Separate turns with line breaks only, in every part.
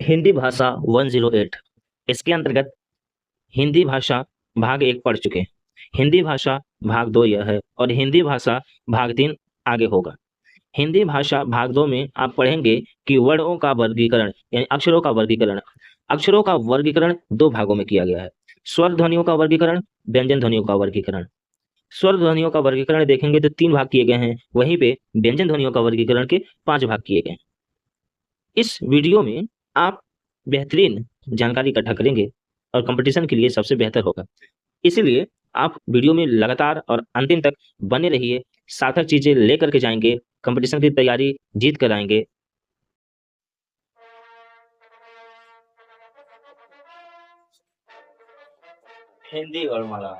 हिंदी भाषा 108 इसके अंतर्गत हिंदी भाषा भाग 1 पढ़ चुके हैं। हिंदी भाषा भाग 2 यह है और हिंदी भाषा भाग 3 आगे होगा। हिंदी भाषा भाग 2 में आप पढ़ेंगे कि वर्णों का वर्गीकरण यानी अक्षरों का वर्गीकरण। अक्षरों का वर्गीकरण 2 भागों में किया गया है। स्वर ध्वनियों का वर्गीकरण, व्यंजन ध्वनियों का वर्गीकरण। स्वर ध्वनियों का वर्गीकरण देखेंगे तो 3 भाग किए गए हैं, वहीं पे व्यंजन ध्वनियों का वर्गीकरण के 5 भाग किए गए हैं। इस वीडियो में आप बेहतरीन जानकारी इकट्ठा करेंगे और कंपटीशन के लिए सबसे बेहतर होगा। इसीलिए आप वीडियो में लगातार और अंतिम तक बने रहिए, सार्थक चीजें लेकर के जाएंगे, कंपटीशन की तैयारी जीत कर आएंगे। हिंदी वर्णमाला।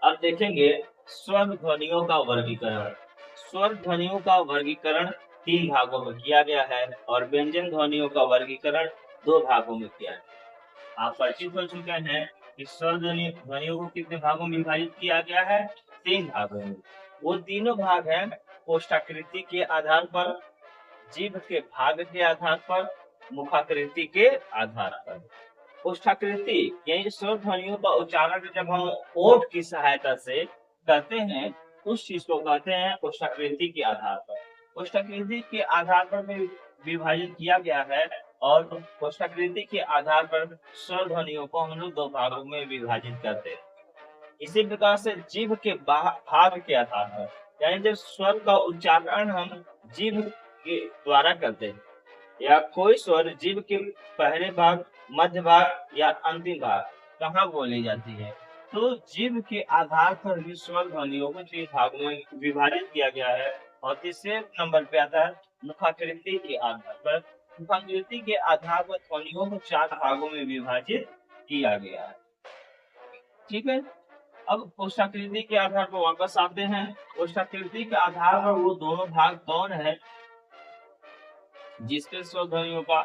अब देखेंगे स्वर ध्वनियों का वर्गीकरण। स्वर ध्वनियों का वर्गीकरण 3 भागों में किया गया है और व्यंजन ध्वनियों का वर्गीकरण 2 भागों में किया है। आप परिचित हो चुके हैं कि स्वर ध्वनियों को कितने भागों में विभाजित किया गया है? 3 भागों में। वो तीनों भाग हैं कोष्ठाकृति के आधार पर, जीभ के भाग के आधार पर, मुखाकृति के आधार पर। कोष्ठाकृति यानी स्वर ध्वनियों का उच्चारण जब हम ओठ की सहायता से करते हैं, उस चीज को कहते हैं कोष्ठाकृति के आधार पर। कोष्ठाकृति के आधार पर भी विभाजित किया गया है और कोष्ठाकृति के आधार पर स्वर ध्वनियों को हम लोग 2 भागों में विभाजित करते हैं। इसी प्रकार से जीभ के भाग के आधार पर, यानी जब स्वर का उच्चारण हम जीभ के द्वारा करते हैं या कोई स्वर जीभ के पहले भाग, मध्य भाग या अंतिम भाग कहाँ बोली जाती है, तो जीभ के आधार पर भी स्वर ध्वनियों को 3 भागों में विभाजित किया गया है। और तीसरे नंबर पे आता है मुखाकृति के आधार पर। मुखाकृति के आधार पर ध्वनियों को 4 भागों में विभाजित किया गया है। ठीक है। अब कोष्ठाकृति के आधार पर वापस आते हैं। कोष्ठाकृति के आधार पर वो दोनों भाग कौन है जिसके स्वर ध्वनियों का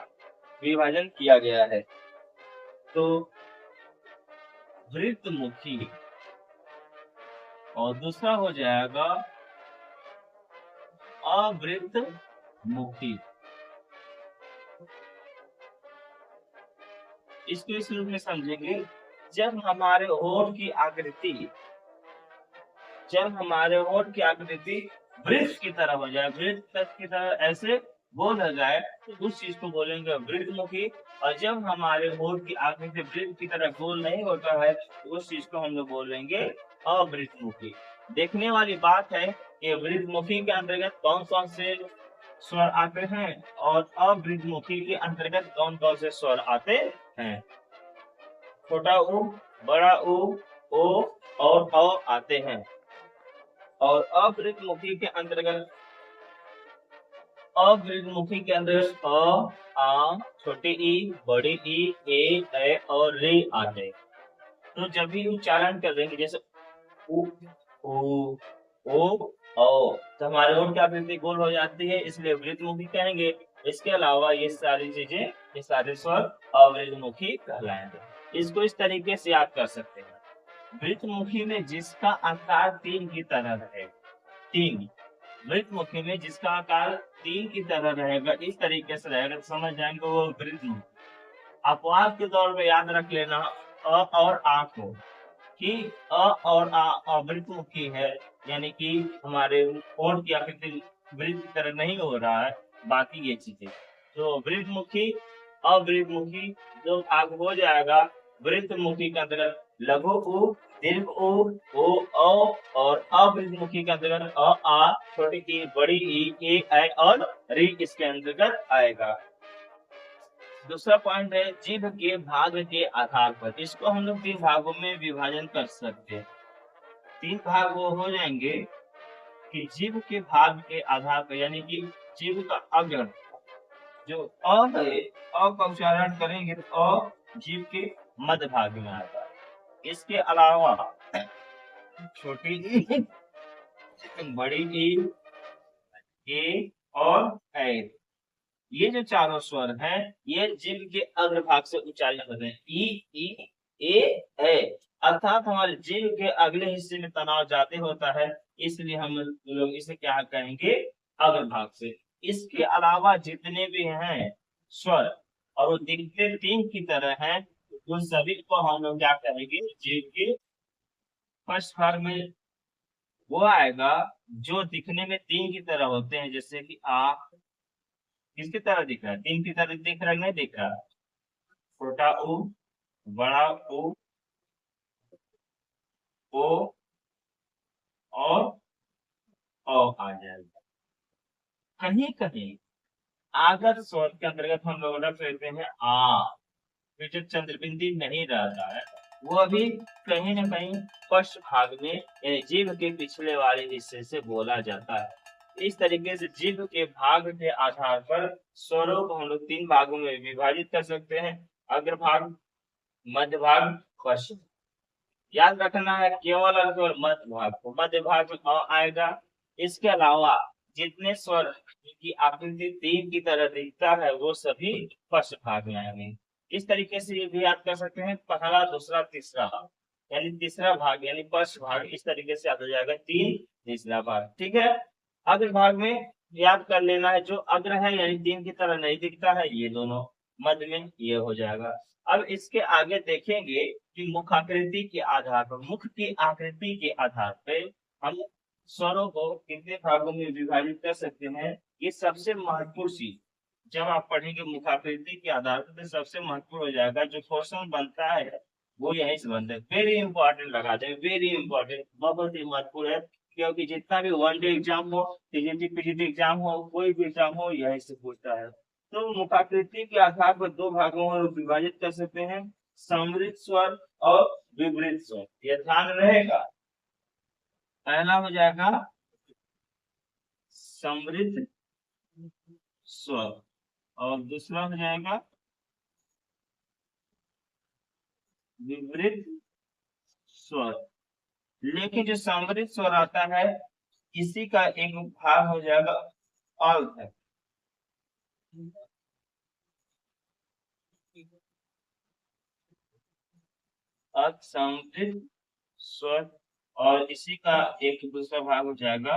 विभाजन किया गया है? तो वृत्तमुखी और दूसरा हो जाएगा अवृत्तमुखी। इसको इस रूप में समझेंगे, जब हमारे होठ की आकृति वृत्त की तरह हो जाए, वृत्त की तरह ऐसे गोल हो जाए, तो उस चीज को बोलेंगे वृत्तमुखी। और जब हमारे होठ की आकृति वृत्त की तरह गोल नहीं होता है, तो उस चीज को हम लोग बोलेंगे अवृत्तमुखी। देखने वाली बात है कि वृत्तमुखी के अंतर्गत कौन कौन से स्वर आते हैं और अवृत्तमुखी के अंतर्गत कौन कौन से स्वर आते हैं। छोटा ऊ, बड़ा ऊ, ओ और अ आते हैं। और अवृत्तमुखी के अंतर्गत अ, आ, छोटी ई, बड़ी ई, ए और रे आते हैं। तो जब भी उच्चारण करेंगे जैसे उ, ओ, ओ, तो हमारे होठ की आकृति गोल हो जाती है, इसलिए वृत्तमुखी कहेंगे। इसके अलावा ये सारे स्वर अवृत्तमुखी कहलाएंगे। इसको इस तरीके से याद कर सकते हैं। वृत्तमुखी में जिसका आकार 3 की तरह है, 3 वृत्तमुखी में जिसका आकार 3 की तरह रहेगा, इस तरीके से रहेगा, तो समझ जाएंगे वो वृत्तमुखी। अपवाद के तौर पे याद रख लेना अ और आ को, कि अ और आ अवृत्तमुखी है, यानी कि हमारे होठ की आकृति वृत्त की तरह नहीं हो रहा है। बाकी ये चीजें तो वृत्तमुखी अवृत्तमुखी जो भाग हो जाएगा। वृत्तमुखी के अंतर्गत लघु उ, दीर्घ उ, ओ और अवृत्तमुखी के अंतर्गत अ, आ, छोटी ई, बड़ी ई, ए और री इसके अंतर्गत आएगा। दूसरा पॉइंट है जीभ के भाग के आधार पर। इसको हम लोग 3 भागों में विभाजन कर सकते हैं। 3 भाग वो हो जाएंगे कि जीभ के भाग के आधार पर, यानी कि जीभ का अग्र जो अ है, अ का उच्चारण करेंगे तो अ जीभ के मध्य भाग में आता है। इसके अलावा छोटी ई, बड़ी ई, ए और ऐ, ये जो चारों स्वर हैं ये जीभ के अग्रभाग से उच्चारित होते हैं। ई, ए, अर्थात हमारे जीभ के अगले हिस्से में तनाव ज्यादा होता है, इसलिए हम लोग इसे क्या कहेंगे? अग्रभाग से। इसके अलावा जितने भी हैं स्वर और वो दिखते तीन की तरह है, उन सभी को हम लोग क्या करेंगे, जीव के फर्स्ट भाग में वो आएगा जो दिखने में तीन की तरह होते हैं, जैसे कि किसकी तरह दिख रहा है, तीन की तरह दिख रहा है, नहीं दिख रहा, छोटा ऊ, बड़ा ऊ, ओ और आ जाएगा। कहीं कहीं आगर स्वर के अंतर्गत हम लोग रख लेते हैं फिर जो चंद्रबिंदी नहीं रहता है वो अभी कहीं ना कहीं फर्स्ट भाग में जीभ के पिछले वाले हिस्से से बोला जाता है। इस तरीके से जीभ के भाग के आधार पर स्वरों को हम लोग तीन भागों में विभाजित कर सकते हैं, अग्र भाग, मध्य भाग, पश्चिम। याद रखना है केवल और केवल मध्य भाग को, मध्य भाग में आएगा। इसके अलावा जितने स्वर की आकृति तीन की तरह दिखता है वो सभी फर्स्ट भाग में आएंगे। इस तरीके से ये भी याद कर सकते हैं, पहला दूसरा तीसरा, यानी तीसरा भाग यानी फर्स्ट भाग, इस तरीके से याद हो जाएगा तीन तीसरा भाग। ठीक है, अग्र भाग में याद कर लेना है, जो अग्र है यानी तीन की तरह नहीं दिखता है ये दोनों, मध्य में ये हो जाएगा। अब इसके आगे देखेंगे कि मुख आकृति के आधार पर, मुख की आकृति के आधार पर हम स्वरों को कितने भागों में विभाजित कर सकते हैं। ये सबसे महत्वपूर्ण चीज जब आप पढ़ेंगे मुखाकृति के आधार पर तो सबसे महत्वपूर्ण हो जाएगा, जो क्वेश्चन बनता है वो यही से बनता है। वेरी इंपॉर्टेंट लगा दे, वेरी इंपॉर्टेंट, बहुत ही महत्वपूर्ण है, क्योंकि जितना भी वनडे एग्जाम हो, टीजीटी पीजीटी एग्जाम हो, कोई भी एग्जाम हो, यही से पूछता है। तो मुखाकृति के आधार पर दो भागों में विभाजित कर सकते हैं, सम्मिलित स्वर और विपरीत स्वर, ये ध्यान रहेगा। पहला हो जाएगा समृद्ध स्वर और दूसरा हो जाएगा विपरीत स्वर। लेकिन जो समृद्ध स्वर आता है इसी का एक भाग हो जाएगा अर्ध, अर्ध समृद्ध स्वर, और इसी का एक दूसरा भाग हो जाएगा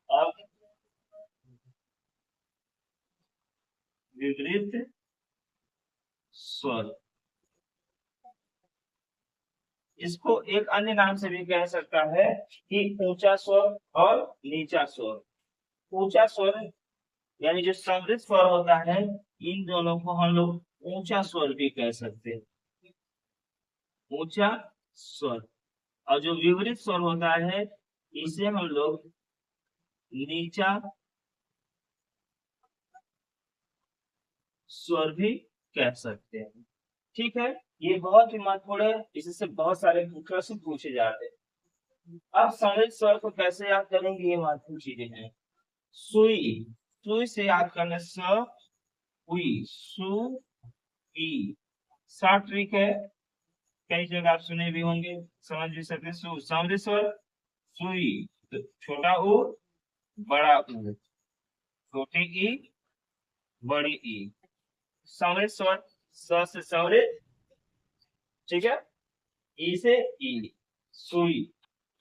अर्ध विपरीत स्वर। इसको एक अन्य नाम से भी कह सकता है कि ऊंचा स्वर और नीचा स्वर। ऊंचा स्वर यानी जो समृद्ध स्वर होता है इन दोनों को हम लोग ऊंचा स्वर भी कह सकते हैं, ऊंचा स्वर। और जो विपरीत स्वर होता है इसे हम लोग नीचा स्वर भी कह सकते हैं। ठीक है, ये बहुत ही महत्वपूर्ण है, इससे बहुत सारे प्रश्न पूछे जाते हैं। अब समृद्ध स्वर को कैसे याद करेंगे, ये महत्वपूर्ण चीजें हैं। सुई, सुई से याद करना, स उई, सु ई, शॉर्ट ट्रिक है, कई जगह आप सुने भी होंगे, समझ भी सकते हैं। समृद्ध स्वर सुई, तो छोटा ऊ, बड़ा ऊ, छोटी ई, बड़ी ई। समृद्ध स्वर, स से समृद्ध, ठीक है, ई से ई, सुई,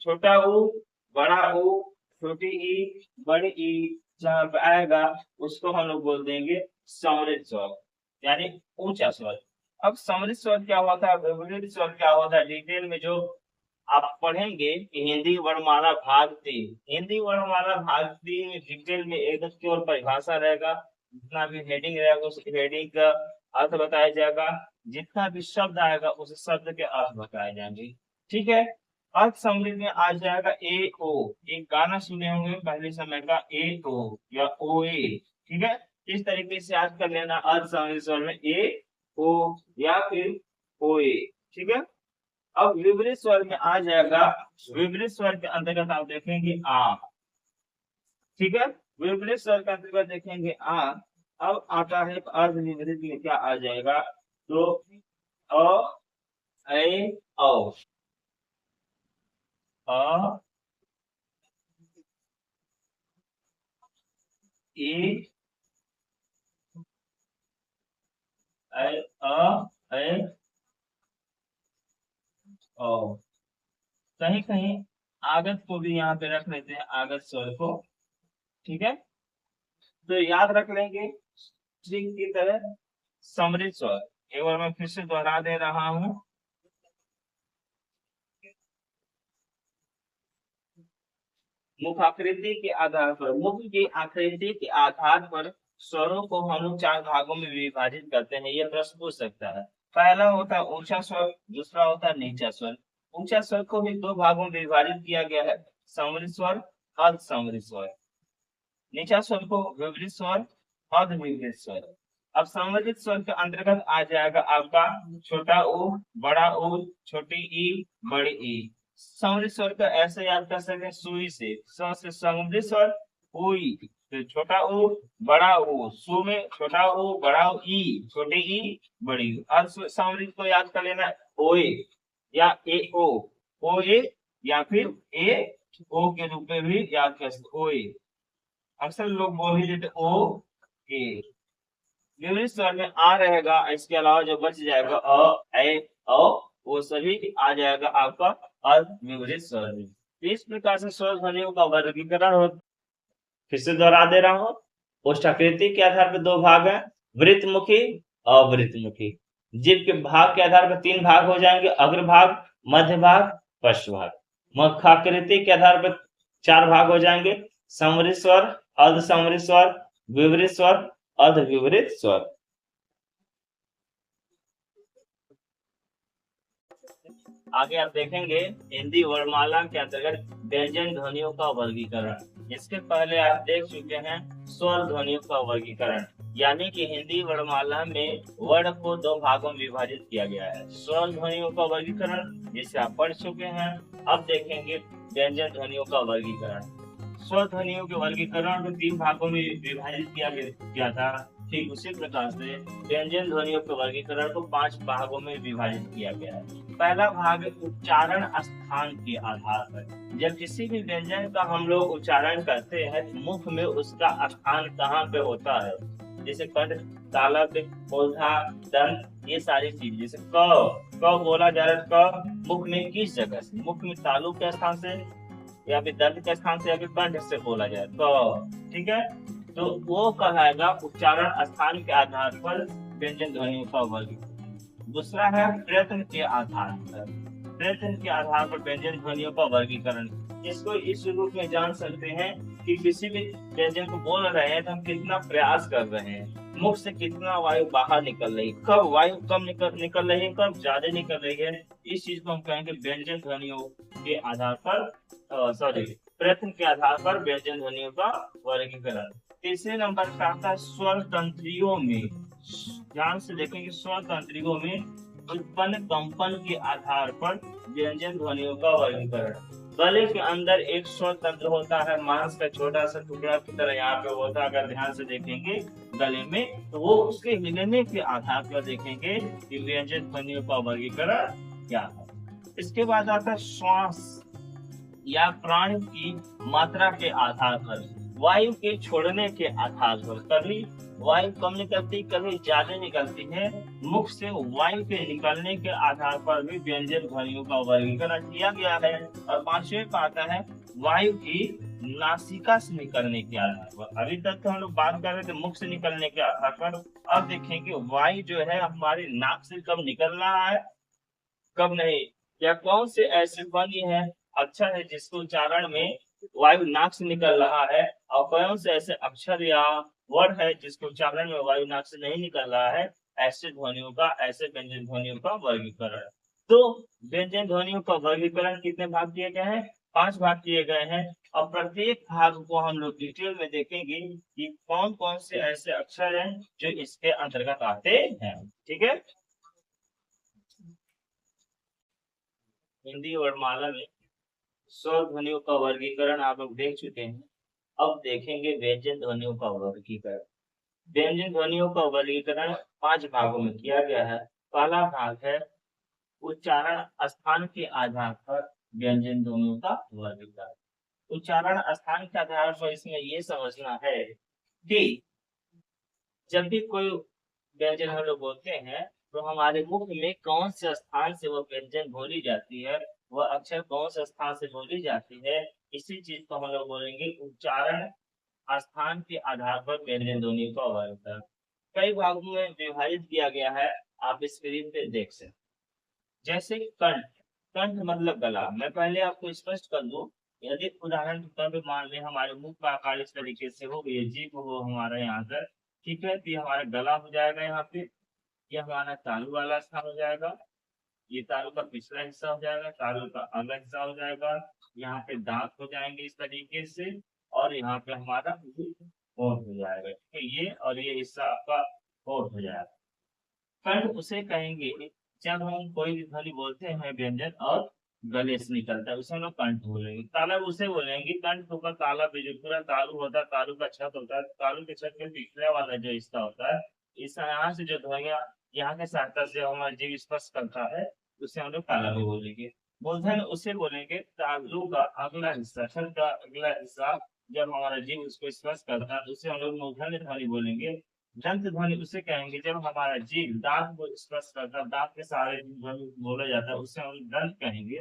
छोटा ऊ, बड़ा ऊ, छोटी ई, बड़ी ई, जहां पे आएगा उसको हम लोग बोल देंगे समृद्ध स्वर यानी ऊंचा स्वर। अब समृद्ध स्वर क्या होता है, विपरीत स्वर क्या होता है, डिटेल में जो आप पढ़ेंगे कि हिंदी वर्णमाला भाग 3, हिंदी वर्णमाला भाग 3 में डिटेल में एकदम केवल परिभाषा रहेगा, जितना भी हेडिंग रहेगा उस हेडिंग का अर्थ बताया जाएगा, जितना भी शब्द आएगा उस शब्द के अर्थ बताए जाएंगे। ठीक है, अर्थ समृद्ध में आ जाएगा ए ओ, एक गाना सुने होंगे पहले समय का, ए ओ या ओ ए। ठीक है, इस तरीके से याद कर लेना, अर्थ समृद्ध स्वर में ए ओ या फिर ओ ए। ठीक है, अब विपरीत स्वर में आ जाएगा, विपरीत स्वर के अंतर्गत आप देखेंगे आ। ठीक है, विपरीत स्वर के अंतर्गत देखेंगे आ। अब आता है अर्ध विपरीत में क्या आ जाएगा, तो अ ए औ, अ ए अ ए औ। कहीं कहीं आगत को भी यहाँ पे रख लेते हैं, आगत स्वर को। ठीक है, तो याद रख लेंगे ट्रिक की तरह समृद्ध स्वर। एक बार मैं फिर से दोहरा दे रहा हूँ। मुखाकृति के आधार पर, मुख की आकृति के आधार पर स्वरों को हम लोग 4 भागों में विभाजित करते हैं। ये प्रश्न पूछ सकता है। पहला होता है ऊंचा स्वर, दूसरा होता है नीचा स्वर। ऊंचा स्वर को भी 2 भागों में विभाजित किया गया है, समृद्ध स्वर, अर्ध समृद्ध स्वर। नीचा स्वर को विपरीत स्वर, अर्ध विपरीत स्वर। अब समृद्ध स्वर के अंतर्गत आ जाएगा आपका छोटा ऊ, बड़ा ऊ, छोटी ई, बड़ी ई। समृद्ध स्वर का ऐसे याद कर सकते हैं सुई से, स से समृद्ध स्वर, उई, फिर छोटा ऊ, बड़ा ऊ, सु में छोटा ऊ, बड़ा ई, छोटी ई, बड़ी ऊ। अर्ध समृद्ध को याद कर लेना है ओए या ए ओ, ओए या फिर ए ओ के रूप में भी याद कर सकते ओए। अक्सर लोग बोल ही देते ओ ए। विपरीत स्वर में आ रहेगा, इसके अलावा जो बच जाएगा अ, ए, औ, वो सभी आ जाएगा आपका अर्ध विपरीत स्वर में। इस प्रकार से स्वर ध्वनियों का वर्गीकरण हो। फिर से दोहरा दे रहा हूँ। ओष्ठाकृति के आधार पर 2 भाग है, वृत्तमुखी, अवृत्तमुखी। जीभ के भाग के आधार पर 3 भाग हो जाएंगे, अग्र भाग, मध्य भाग, पश्च भाग। मुखाकृति के आधार पर 4 भाग हो जाएंगे, समृद्ध स्वर, अर्ध समृद्ध स्वर, विपरीत स्वर, अर्ध विपरीत स्वर। आगे आप देखेंगे हिंदी वर्णमाला के अंतर्गत व्यंजन ध्वनियों का वर्गीकरण। इसके पहले आप देख चुके हैं स्वर ध्वनियों का वर्गीकरण, यानी कि हिंदी वर्णमाला में वर्ण को 2 भागों में विभाजित किया गया है। स्वर ध्वनियों का वर्गीकरण जिसे आप पढ़ चुके हैं। अब देखेंगे व्यंजन ध्वनियों का वर्गीकरण। स्वर ध्वनियों के वर्गीकरण को 3 भागों में विभाजित किया गया था। ठीक उसी प्रकार से व्यंजन ध्वनियों के वर्गीकरण को 5 भागों में विभाजित किया गया है। पहला भाग उच्चारण स्थान के आधार पर। जब किसी भी व्यंजन का हम लोग उच्चारण करते हैं तो मुख में उसका स्थान कहाँ पे होता है, जैसे कंठ, तालव्य, मूर्धा, दंत, ये सारी चीज। जैसे क बोला जा रहा है, क मुख में किस जगह से, मुख में तालु के स्थान से या फिर दंत के स्थान से या फिर कंठ से बोला जाए क। ठीक है, तो वो कहलाएगा उच्चारण स्थान के आधार पर व्यंजन ध्वनियों का वर्गीकरण। दूसरा है प्रयत्न के आधार पर। प्रयत्न के आधार पर व्यंजन ध्वनियों का वर्गीकरण। इसको इस रूप में जान सकते हैं कि किसी भी व्यंजन को बोल रहे हैं तो हम कितना प्रयास कर रहे हैं, मुख से कितना वायु बाहर निकल रही है, कब वायु कम निकल रही है, कब ज्यादा निकल रही है। इस चीज को हम कहेंगे व्यंजन ध्वनियों के आधार पर, प्रयत्न के आधार पर व्यंजन ध्वनियों का वर्गीकरण। तीसरे नंबर पर आता है स्वर तंत्रियों में। ध्यान से देखेंगे, स्वर तंत्रियों में उत्पन्न कंपन के आधार पर व्यंजन ध्वनियों का वर्गीकरण। गले के अंदर एक स्वर तंत्र होता है, मांस का छोटा सा टुकड़ा की तरह यहाँ पे होता है। अगर ध्यान से देखेंगे गले में, तो वो उसके हिलने के आधार पर देखेंगे कि व्यंजन ध्वनियों का वर्गीकरण क्या है। इसके बाद आता है श्वास या प्राण की मात्रा के आधार पर, वायु के छोड़ने के आधार पर। कभी वायु कम निकलती, कभी ज्यादा निकलती है। मुख से वायु के निकलने के आधार पर भी व्यंजन ध्वनियों का वर्गीकरण किया गया है। और 5वें पर आता है वायु की नासिका से निकलने के आधार पर। अभी तक तो हम लोग बात कर रहे थे मुख से निकलने के आधार पर। अब देखेंगे वायु जो है हमारी नाक से कब निकल रहा है, कब नहीं, या कौन से ऐसे ध्वनि है अक्षर है जिसको उच्चारण में वायु नाक से निकल रहा है, और कौन से ऐसे अक्षर या वर्ड है जिसको उच्चारण में वायु नाक से नहीं निकल रहा है। ऐसे ध्वनियों का, ऐसे व्यंजन ध्वनियों का वर्गीकरण। तो व्यंजन ध्वनियों का वर्गीकरण कितने भाग किए गए हैं? 5 भाग किए गए हैं। और प्रत्येक भाग को हम लोग डिटेल में देखेंगे कि कौन कौन से ऐसे अक्षर हैं जो इसके अंतर्गत आते हैं। ठीक है, हिंदी वर्णमाला में स्वर ध्वनियों का वर्गीकरण आप लोग देख चुके हैं। अब देखेंगे व्यंजन ध्वनियों का वर्गीकरण। व्यंजन ध्वनियों का वर्गीकरण 5 भागों में किया गया है। पहला भाग है उच्चारण स्थान के आधार पर व्यंजन ध्वनियों का वर्गीकरण। उच्चारण स्थान के आधार पर इसमें ये समझना है कि जब भी कोई व्यंजन हम लोग बोलते हैं तो हमारे मुख में कौन से स्थान से वो व्यंजन बोली जाती है, वह अक्षर कौन से स्थान से बोली जाती है, इसी चीज को हम लोग बोलेंगे उच्चारण स्थान के आधार पर व्यंजन ध्वनि का वर्ग है। कई भागों में विभाजित किया गया है, आप स्क्रीन पे देख सकते हैं। जैसे कंठ, कंठ मतलब गला। मैं पहले आपको स्पष्ट कर दूं, यदि उदाहरण के तौर पे मान लें हमारे मुंह का आकार इस तरीके से हो, ये जीभ हो हमारा यहाँ पर, ठीक है, तो ये हमारा गला हो जाएगा यहाँ पे, ये हमारा तालू वाला स्थान हो जाएगा, ये तालू का पिछला हिस्सा हो जाएगा, तालू का अगला हिस्सा हो जाएगा, यहाँ पे दांत हो जाएंगे इस तरीके से, और यहाँ पे हमारा होंठ हो जाएगा, ठीक है, ये और ये हिस्सा आपका होंठ हो जाएगा। कंठ उसे कहेंगे जब हम कोई भी ध्वनि बोलते हैं व्यंजन और गले से निकलता है, उसे हम लोग कंठ बोलेंगे। ताला उसे बोलेंगे कंठ होगा, ताला पे जो पूरा तालू होता है, तालू का छत होता है, तालू के छत के पिछले वाला जो हिस्सा होता है, इस यहाँ से जो ध्वनिया यहाँ के सहायता से हमारा जीव स्पर्श करता है, उसे हम लोग ताला भी बोलेंगे। मूर्धन्य उसे बोलेंगे तालू का अगला हिस्सा, छत का अगला हिस्सा, जब हमारा जीव उसको स्पर्श करता है, उसे हम लोग मूर्धन्य ध्वनि बोलेंगे। दंत ध्वनि उसे कहेंगे जब हमारा जीव दांत को स्पर्श करता है, दांत के सहारे ध्वनि बोला जाता है, उसे हम दंत कहेंगे।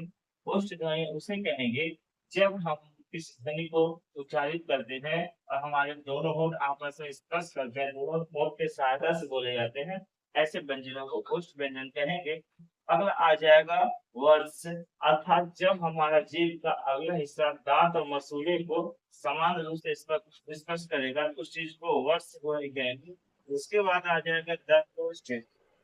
ओष्ठ ध्वनि उसे कहेंगे जब हम किस ध्वनि को उच्चारित करते हैं और हमारे दोनों होंठ आपस में स्पर्श करते हैं, दोनों होंठ के सहायता से बोले जाते हैं, ऐसे व्यंजनों को ओष्ठ व्यंजन कहेंगे। अगला आ जाएगा वर्ष, अर्थात जब हमारा जीव का अगला हिस्सा दांत और मसूड़े को समान रूप से स्पर्श करेगा, उस चीज को वर्ष कहेंगे। उसके बाद आ जाएगा दंतोष्ठ,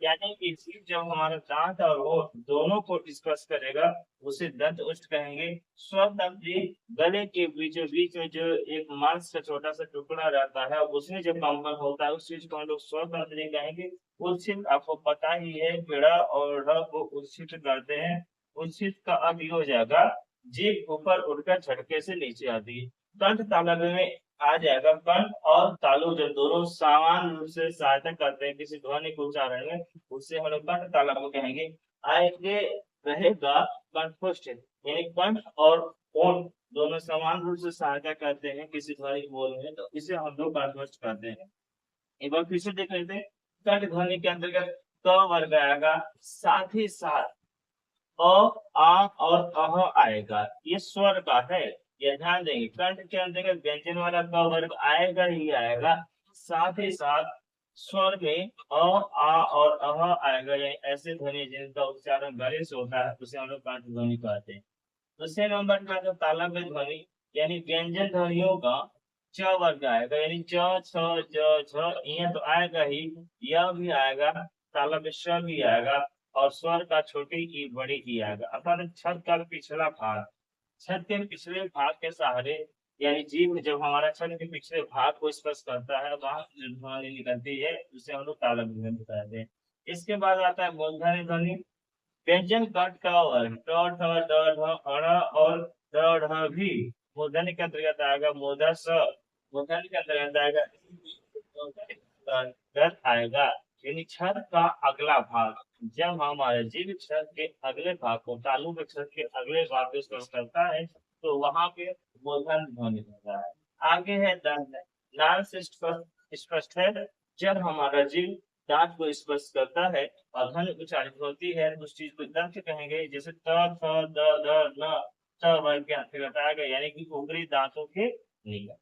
यानी कि जीव जब हमारा दांत और होंठ दोनों को स्पर्श करेगा, उसे दंतोष्ठ कहेंगे। स्वतंत्री, गले के बीचों बीच में जो एक मांस का छोटा सा टुकड़ा रहता है, उसमें जब कंपन होता है, उस चीज को हम लोग स्वतंत्री कहेंगे। उच्छित आपको पता ही है, पेड़ा और ड़ को उच्छित करते हैं। उच्छित का अर्थ ये हो जाएगा जीभ ऊपर उठकर झटके से नीचे आती है। कंठ तालव्य में आ जाएगा, कंठ और तालु जब दोनों समान रूप से सहायता करते हैं किसी ध्वनि को उच्चारण में, उससे हम लोग कंठ तालव्य कहेंगे। आगे रहेगा कंठोष्ठ, यानी कंठ और होंठ दोनों समान रूप से सहायता करते हैं किसी ध्वनि को बोलने में, तो इसे हम लोग कंठोष्ठ करते हैं। एक बार फिर से देख लेते हैं। कंठ ध्वनि के अंतर्गत क वर्ग आएगा, साथ ही साथ अ, आ और अह आएगा, ये स्वर का है, ये ध्यान देंगे। कंठ के अंतर्गत व्यंजन वाला क वर्ग आएगा ही आएगा, साथ ही साथ स्वर में अ, आ और अह आएगा, यानी ऐसे ध्वनि जिनका उच्चारण गले से होता है, उसे हम लोग कंठ ध्वनि कहते हैं। दूसरे नंबर पर जो तालव्य ध्वनि यानी व्यंजन ध्वनियों का च वर्ग आएगा, यानी च छ ज झ, ये तो आएगा ही, यह भी आएगा, तालव्य श भी आएगा, और स्वर का छोटी ई बड़ी ई आएगा। अर्थात छत का पिछला भाग, छत के पिछले भाग के सहारे, यानी जीभ जब हमारा छत के पिछले भाग को स्पर्श करता है, वहां जो ध्वनि निकलती है, उसे हम लोग तालव्य ध्वनि कहते हैं। इसके बाद आता है मूर्धन्य ध्वनि। व्यंजन कट का वर्ग ट ठ ड ढ अण और ड ढ भी मूर्धन्य के अंतर्गत आएगा। मूर्धा स मूर्धन्य के अंतर्गत आएगा, अंतर्गत आएगा, यानी छत का अगला भाग, जब हमारे जीव छत के अगले भाग को, तालु के छत के अगले भाग को स्पर्श करता है, तो वहां पे मूर्धन्य ध्वनि होता है। आगे है दंत, दांत से स्पष्ट है, जब हमारा जीव दांत को स्पर्श करता है और ध्वनि उच्चारित होती है, उस चीज को दंत कहेंगे। जैसे त थ द ध न, त वर्ग के अंतर्गत आएगा, यानी कि ऊपरी दांतों के निकट।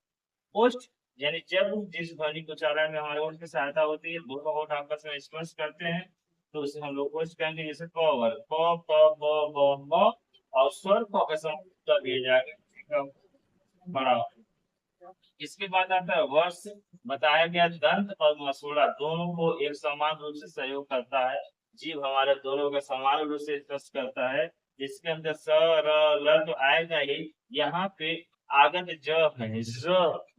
ओष्ठ, यानी जब जिस ध्वनि के उच्चारण में हमारे ओठ की सहायता होती है, दोनों होठ आपस में स्पर्श करते हैं, तो उसे हम लोग ओष्ठ कहेंगे। जैसे क वर्ग क प ब ब म, और स्वर क का सम कर दिया जाएगा बड़ा। इसके बाद आता है वर्ष, बताया गया दंत और मसूड़ा दोनों को एक समान रूप से सहयोग करता है, जीव हमारे दोनों का समान रूप से स्पर्श करता है, जिसके अंदर स र ल तो आएगा ही, यहाँ पे आगत ज है,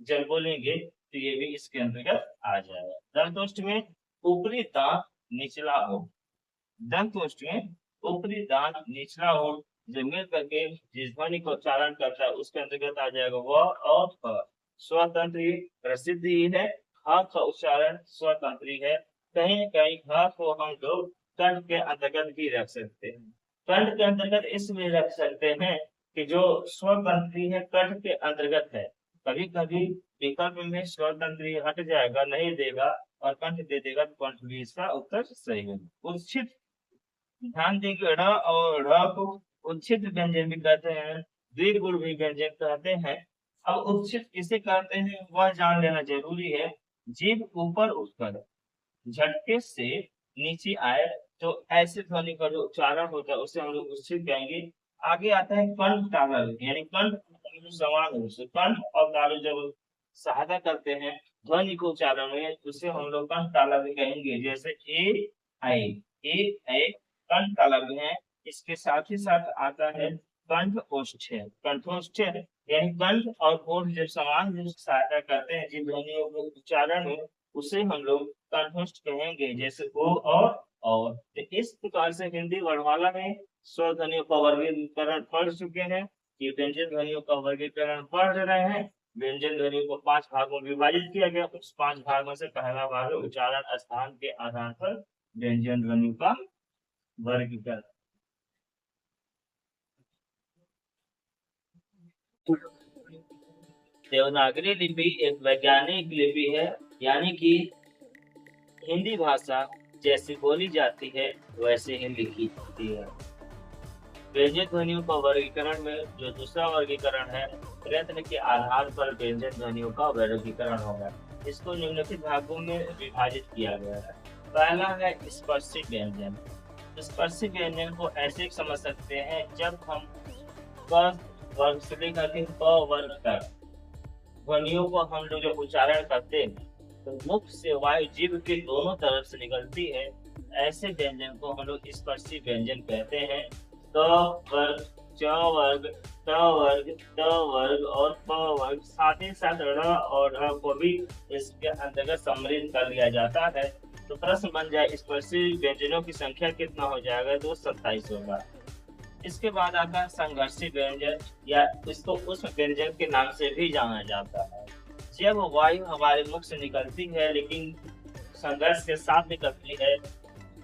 जब बोलेंगे तो ये भी इसके अंतर्गत आ जाएगा। दंतोष्ठ में ऊपरी दांत निचला हो, दंतोष्ठ में ऊपरी दांत निचला हो जो मिल करके जिस ध्वनि को उच्चारण करता है, उसके अंतर्गत आ जाएगा व और फ। स्वतंत्र प्रसिद्ध ही है, ह का उच्चारण स्वतंत्री है। कहीं न कहीं ह को हम लोग कंठ के अंतर्गत भी रख सकते हैं। कंठ के अंतर्गत इसमें रख सकते हैं कि जो स्वतंत्री है कंठ के अंतर्गत है। कभी कभी विकल्प में स्वतंत्री हट जाएगा, नहीं देगा और कंठ दे देगा, तो कंठ भी इसका उत्तर सही है। उचित, ध्यान देंगे, ड़ और ढ़ को उच्छित व्यंजन भी कहते हैं, दीर्घ भी व्यंजन कहते हैं। अब उच्चित किसे कहते हैं वह जान लेना जरूरी है। जीभ ऊपर उठकर झटके से नीचे आए तो ऐसे ध्वनि का जो उच्चारण होता है उसे हम लोग उच्चित कहेंगे। आगे आता है कंठ तालव्य, यानी कंठ समान रूप से कंठ और तालु जब सहायता करते हैं ध्वनि को उच्चारण में, उसे हम लोग कंठ तालव्य कहेंगे। जैसे ए आई, ए ए कंठ तालव्य है। इसके साथ ही साथ आता है कंठ ओष्ठ, कंठोष्ठ यानी कंठ और ओष्ठ जब समान रूप से सहायता करते हैं जिन ध्वनियों को उच्चारण में, उसे हम लोग कंठोष्ठ कहेंगे। जैसे ओ और तो इस प्रकार से हिंदी वर्णमाला में स्वर ध्वनियों का वर्गीकरण पढ़ चुके हैं। ये व्यंजन ध्वनियों का वर्गीकरण पढ़ रहे हैं। व्यंजन ध्वनियों को 5 भागों में विभाजित किया गया। उस 5 भागों से पहला भाग है उच्चारण स्थान के आधार पर व्यंजन ध्वनियों का वर्गीकरण। देवनागरी लिपि एक वैज्ञानिक लिपि है, यानी कि हिंदी भाषा जैसी बोली जाती है वैसे ही लिखी जाती है। व्यंजन ध्वनियों का वर्गीकरण में जो दूसरा वर्गीकरण है, प्रयत्न के आधार पर व्यंजन ध्वनियों का वर्गीकरण होगा। इसको निम्नलिखित भागों में विभाजित किया गया है। पहला है स्पर्शी व्यंजन। स्पर्शी व्यंजन को ऐसे समझ सकते हैं जब हम क वर्ग से लेकर के प वर्ग तक ध्वनियों को हम लोग जब उच्चारण करते हैं तो मुख से वायु जीभ के दोनों तरफ से निकलती है। ऐसे व्यंजन को हम लोग स्पर्शी व्यंजन कहते हैं। क वर्ग, च वर्ग, त वर्ग, त वर्ग और प वर्ग, साथ ही साथ र और ढ़ को भी इसके अंतर्गत सम्मिलित कर लिया जाता है। तो प्रश्न बन जाए स्पर्शी व्यंजनों की संख्या कितना हो जाएगा, तो 27 होगा। इसके बाद आता है संघर्षी व्यंजन, या इसको उस व्यंजन के नाम से भी जाना जाता है। जब वायु हमारे मुख से निकलती है लेकिन संघर्ष के साथ निकलती है,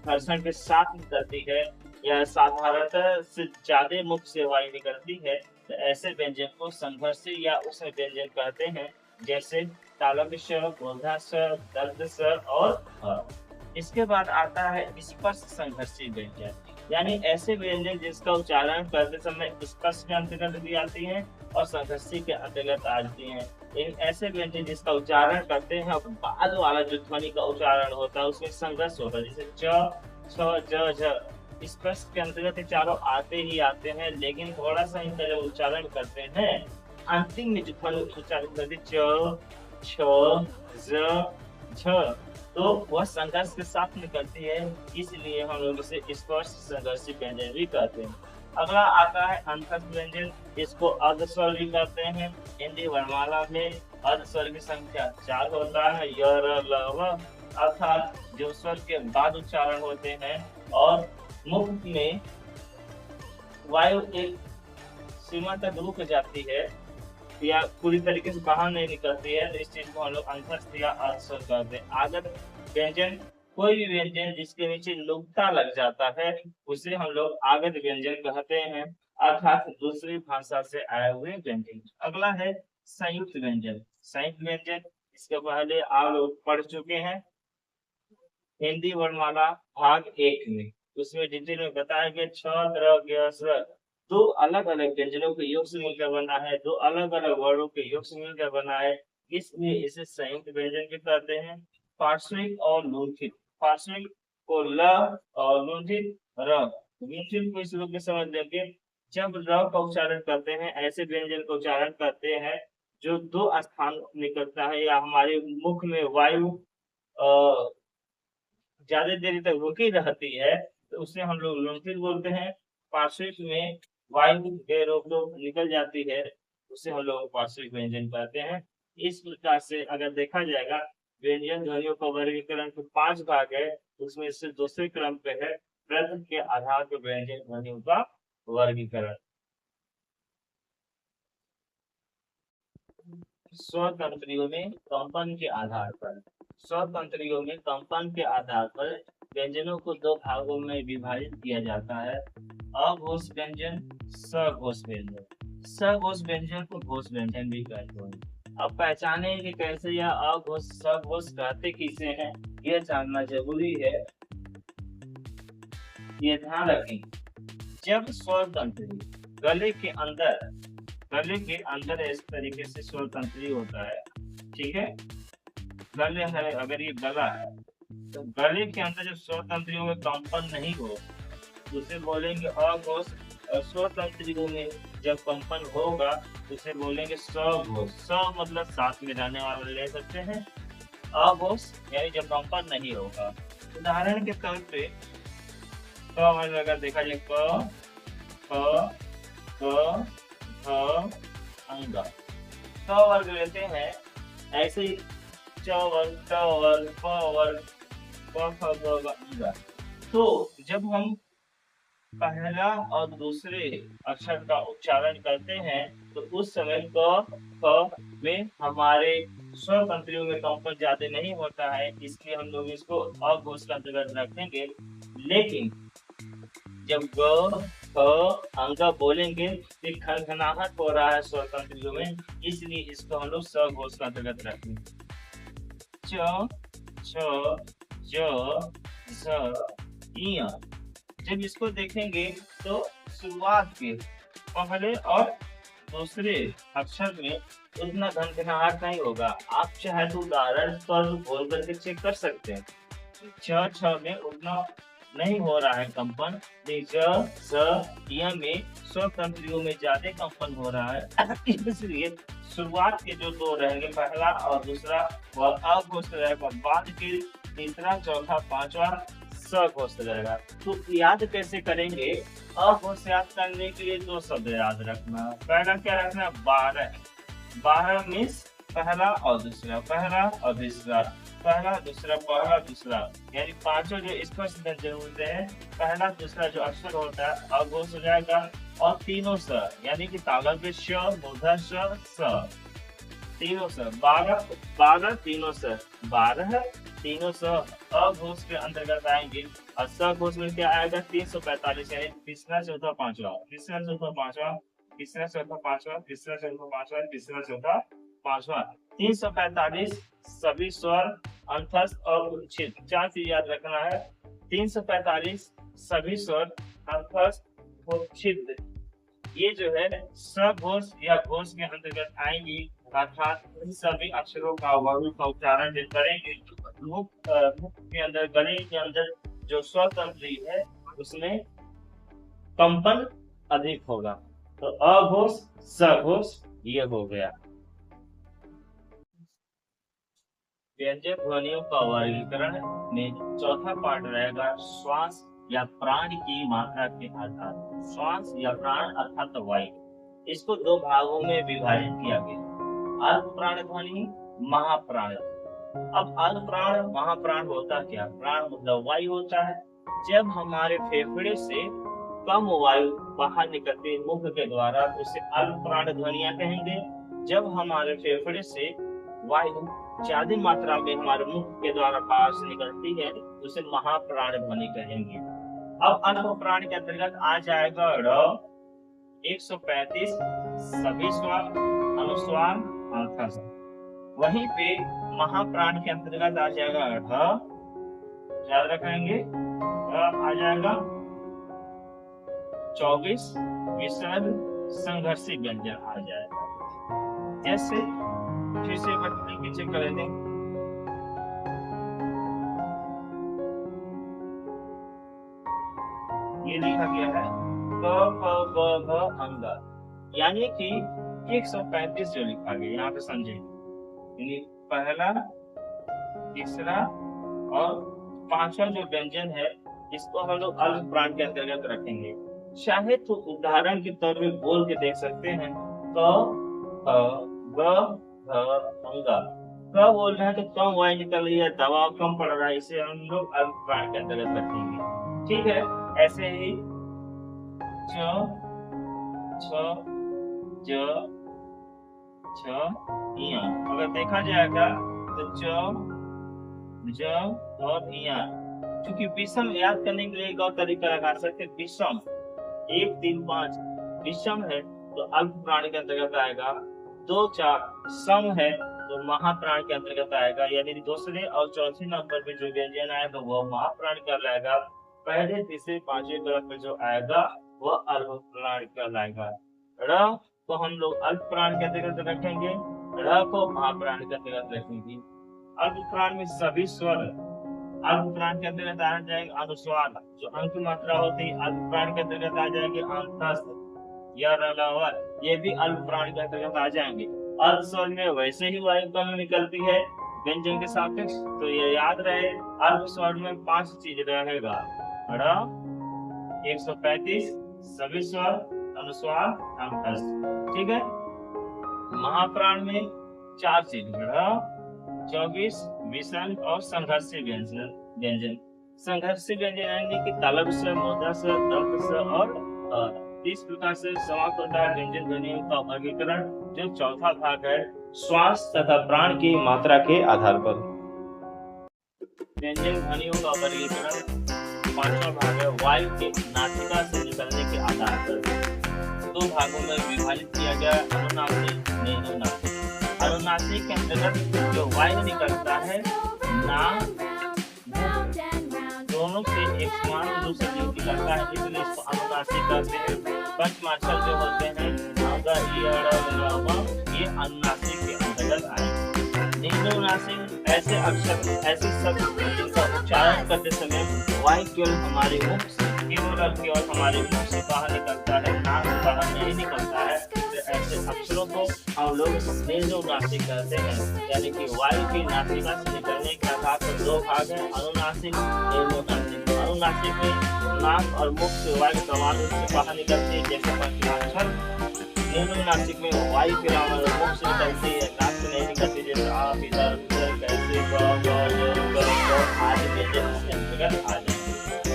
घर्षण के साथ निकलती है, या साधारणतः से ज्यादा मुख से वायु निकलती है, तो ऐसे व्यंजन को संघर्षी या उस व्यंजन कहते हैं। जैसे तालव्य स्वर, मूर्धा स्वर, दर्द स्वर और इसके बाद आता है स्पर्श संघर्षी व्यंजन, यानी ऐसे व्यंजन जिसका उच्चारण करते समय स्पर्श के अंतर्गत भी आती हैं और संघर्षी के अंतर्गत आती हैं। लेकिन ऐसे व्यंजन जिसका उच्चारण करते हैं और बाद वाला जो ध्वनि का उच्चारण होता है उसमें संघर्ष होता है। जैसे च, छ, ज, झ, स्पर्श के अंतर्गत ये चारों आते ही आते हैं, लेकिन थोड़ा सा इनका जब उच्चारण करते हैं अंतिम में जो ध्वनि उच्चारण करते च, छ, ज, झ, तो वह संघर्ष के साथ निकलती है, इसलिए हम लोग इसे स्पर्श संघर्षी व्यंजन भी कहते हैं। अगला आता है अंतस्थ व्यंजन, इसको अर्ध स्वर भी कहते हैं। हिंदी वर्णमाला में अर्ध स्वर की संख्या 4 होता है, य, र, ल, व, अर्थात जो स्वर के बाद उच्चारण होते हैं और मुख में वायु एक सीमा तक रुक जाती है या पूरी तरीके से बाहर नहीं निकलती है, तो इस चीज को हम लोग अंतस्थ या अर्ध स्वर कहते हैं। आगत व्यंजन, कोई भी व्यंजन जिसके नीचे लुप्ता लग जाता है उसे हम लोग आगत व्यंजन कहते हैं, अर्थात दूसरी भाषा से आए हुए व्यंजन। अगला है संयुक्त व्यंजन। संयुक्त व्यंजन इसके पहले आप लोग पढ़ चुके हैं हिंदी वर्णमाला भाग 1 में, उसमें डिटेल में बताया गया छ, त्र, ज्ञ, स्वर, दो अलग अलग व्यंजनों के योग से मिलकर बना है, दो अलग अलग वर्णों के योग से मिलकर बना है, इसलिए इसे संयुक्त व्यंजन भी कहते हैं। पार्श्विक और लुंठित, पार्श्विक को ल और लुंठित र। लुंठित को इस रूप में समझ लेंगे, जब र का उच्चारण करते हैं ऐसे व्यंजन का उच्चारण करते हैं जो दो स्थान निकलता है या हमारे मुख में वायु ज्यादा देर तक रुकी रहती है, तो उसे हम लोग लुंठित बोलते हैं। पार्श्विक में वायु बेरोक निकल जाती है, उसे हम लोग पार्श्विक व्यंजन कहते हैं। इस प्रकार से अगर देखा जाएगा व्यंजन ध्वनियों का वर्गीकरण के 5 भाग है, उसमें से दूसरे क्रम पे है प्रश्न के आधार पर व्यंजन ध्वनियों का वर्गीकरण। स्वर तंत्रियों में कंपन के आधार पर, स्वर तंत्रियों में कंपन के आधार पर व्यंजनों को 2 भागों में विभाजित किया जाता है, अघोष व्यंजन, सघोष व्यंजन। सघोष व्यंजन को घोष व्यंजन भी कहते हैं। अब पहचाने कि कैसे यह अघोष सघोष कहते किसे हैं, यह जानना जरूरी है। ये ध्यान रखें, जब स्वर तंत्री गले के अंदर गले के अंदर इस तरीके से स्वर तंत्री होता है। ठीक है, गले है, अगर ये गला है तो गले के अंदर जब स्वर तंत्रियों में कंपन नहीं हो तो उसे बोलेंगे अघोष। और स्वर तंत्रियों में जब कंपन होगा तो उसे बोलेंगे सघोष। स मतलब साथ में जाने वाला ले सकते हैं, अघोष यानी जब कंपन नहीं होगा। उदाहरण के तौर पे क वर्ग अगर देखा जाए क ख ग घ अंगा, क वर्ग लेते हैं, ऐसे ही च वर्ग ट वर्ग प वर्ग प ख ग घ अंगा। तो जब हम पहला और दूसरे अक्षर का उच्चारण करते हैं तो उस समय क ख में हमारे स्वर तंत्रियों में कंपन ज्यादा नहीं होता है, इसलिए हम लोग इसको अघोष का अंतर्गत रखेंगे। लेकिन जब ग ख अंगा बोलेंगे तो खनखनाहट हो रहा है स्वर तंत्रियों में, इसलिए इसको हम लोग सघोष का अंतर्गत रखेंगे। च छ ज झ इया, जब इसको देखेंगे तो शुरुआत के पहले और दूसरे अक्षर में उतना घनघनाहट नहीं होगा। आप चाहे तो उदाहरण पर बोल करके चेक कर सकते हैं। छ छ में उतना नहीं हो रहा है कंपन, में स्वर तंत्रियों में ज्यादा कंपन हो रहा है इसलिए शुरुआत के जो दो रहेंगे, पहला और दूसरा, वह अघोष रहेगा, बाद के तीसरा चौथा पांचवा सघोष रहेगा। तो याद कैसे करेंगे? अघोष याद करने के लिए दो शब्द याद रखना। पहला क्या रखना? 12। 12 मीन्स पहला और दूसरा, पहला और दूसरा, पहला दूसरा, पहला दूसरा, यानी पांचों जो स्पष्ट व्यंजन होते हैं, पहला दूसरा जो अक्षर होता है अघोष हो जाएगा। और तीनों स यानी कि तालव्य पे श, मूर्धन्य स, तीनों स, 12 तीनों स, 12 तीनों स अघोष के अंतर्गत आएंगे। और सघोष में क्या आएगा? 345, यानी तीसरा चौथा पांचवा, तीसरा चौथा पांचवा, तीसरा चौथा पांचवा, तीसरा चौथा पांचवा, तीसरा चौथा पांचवा, 345 सभी स्वर अंतस्थ और उच्छिद, 4 चीज याद रखना है। 345 सभी स्वर अंतस्थ उच्छिद, ये जो है सघोष या घोष के अंतर्गत आएंगी, अर्थात सभी अक्षरों का वर्ण का उच्चारण जो करेंगे मुख के अंदर, गले के अंदर जो स्वर तंत्री है उसमें कंपन अधिक होगा। तो अघोष सघोष ये हो गया। व्यंजन ध्वनियों का वर्गीकरण में चौथा पार्ट रहेगा श्वास या प्राण की मात्रा के आधार। श्वास या प्राण अर्थात वायु, इसको दो भागों में विभाजित किया गया, अल्प प्राण ध्वनि, महाप्राण। अब अल्प प्राण महाप्राण होता क्या? प्राण मतलब वायु होता है। जब हमारे फेफड़े से कम वायु बाहर निकलती है मुख के द्वारा उसे अल्प प्राण ध्वनिया कहेंगे। जब हमारे फेफड़े से वायु ज्यादा मात्रा में हमारे मुख के द्वारा बाहर से निकलती है उसे महाप्राण ध्वनि कहेंगे। अब अल्प प्राण के अंतर्गत आ जाएगा ड़, 135 सभी स्वर, अनुस्वार, अंतस्थ। वहीं पे महाप्राण के अंतर्गत आ जाएगा ढ, याद रखेंगे, आ जाएगा 24 विसर्ग संघर्षी व्यंजन आ जाएगा। जैसे फिर से पीछे चेक कर लेते हैं। ये लिखा गया है क ख ग घ अंगा, यानी कि 135 जो लिखा गया यहाँ पे समझे, यानी पहला, तीसरा और पांचवा जो व्यंजन है इसको हम लोग अल्प प्राण के अंतर्गत रखेंगे। चाहे तो उदाहरण के तौर पे बोल के देख सकते हैं, क ख ग घ अंगा। क बोल रहे हैं तो कम वायु निकल रही है, दबाव कम पड़ रहा है, इसे हम लोग अल्प प्राण के अंतर्गत रखेंगे। ठीक है, ऐसे ही च छ ज छ इया, अगर देखा जाएगा तो च ज और इया, क्योंकि विषम याद करने के लिए एक और तरीका लगा सकते, विषम 1 3 5 विषम है तो अल्प प्राण के अंतर्गत आएगा। 2 4 सम है तो महाप्राण के अंतर्गत आएगा, यानी दूसरे और चौथे नंबर पे जो व्यंजन आएगा वो महाप्राण कहलाएगा। पहले तीसरे पांचवें नंबर पे जो आएगा वह अल्प प्राण कहलाएगा। ड़ तो हम लोग अल्प प्राण के अंतर्गत रखेंगे, ड़ को महाप्राण के अंतर्गत रखेंगे। अल्प प्राण में सभी स्वर अल्प प्राण के अंतर्गत आ जाएंगे। अनुस्वार जो अंक की मात्रा होती है अल्प प्राण के अंतर्गत आ जाएंगे। अंतस्थ ये भी अल्प प्राण के अंतर्गत आ जाएंगे। अर्ध स्वर में वैसे ही वायु कम निकलती है व्यंजन के सापेक्ष, तो ये याद रहे अल्प स्वर में 5 चीज रहेगा। ड़ 135 सभी स्वर अनुस्वार अंतस्थ, ठीक है। महाप्राण में 4 चीज ड़ 24 विसर्ग और संघर्ष व्यंजन। संघर्ष व्यंजन यानी कि तालब से, मूर्धा से, दंत से और इस प्रकार से समाप्त होता है व्यंजन ध्वनियों का वर्गीकरण, जो चौथा भाग है श्वास तथा प्राण की मात्रा के आधार पर। व्यंजन ध्वनियों का वर्गीकरण 5वां भाग है वायु के नासिका से निकलने के आधार पर। 2 भागों में विभाजित किया गया, अनुनासिक, निम्नासिक। अनुनासिक के अंतर्गत जो वायु निकलता है नाक दोनों से एक समान रूप से निकलता है, इसलिए इसको अनुनासिक कहते हैं। पंचमाक्षर जो होते हैं ये अनुनासिक के अंतर्गत आए। निम्नासिक ऐसे अक्षर, ऐसे शब्द जिनका उच्चारण करते समय वायु केवल हमारे मुख से केवल हमारे मुख से बाहर निकलता है, नाक से बाहर नहीं निकलता है, तो ऐसे अक्षरों को हम लोग निम्नासिक कहते हैं। यानी कि वायु की नासिका से निकलने के आधार पर 2 भाग है, अनुनासिक, निम्नासिक। अनुनासिक में नाक और मुख से वायु समान रूप से बाहर निकलती है, जैसे पंचमाक्षर। निम्नासिक में वायु के मुख से निकलती है, नाक से नहीं निकलती, जैसे आप इधर उधर कैसे आदि व्यंजन आ जाए।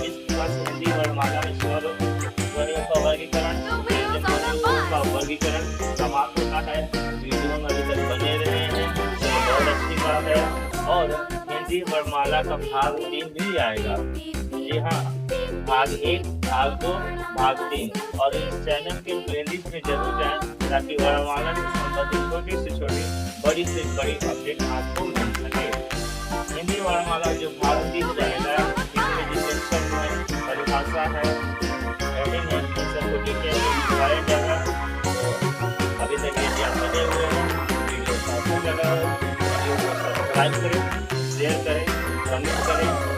इस प्रकार से हिंदी वर्णमाला में स्वर ध्वनियों का वर्गीकरण समाप्त होता है। वीडियो में अभी तक बने रहे हैं, बहुत अच्छी बात है। और हिंदी वर्णमाला का भाग 3 भी आएगा। जी हाँ, भाग 1, भाग 2, भाग 3। और इस चैनल के प्लेलिस्ट में जरूर जाएं, ताकि वर्णमाला से संबंधित छोटी से छोटी, बड़ी से बड़ी अपडेट आपको मिल सके। हिंदी वर्णमाला जो भाग 3 रहेगा, इसमें जितने शब्द हैं, परिभाषा है, हेडिंग है, सबको डिटेल में दिखाया जाएगा। अभी तक यदि आप बने हुए हैं, वीडियो को आपको लगा हो, वीडियो को सब्सक्राइब करें, शेयर करें, कमेंट करें।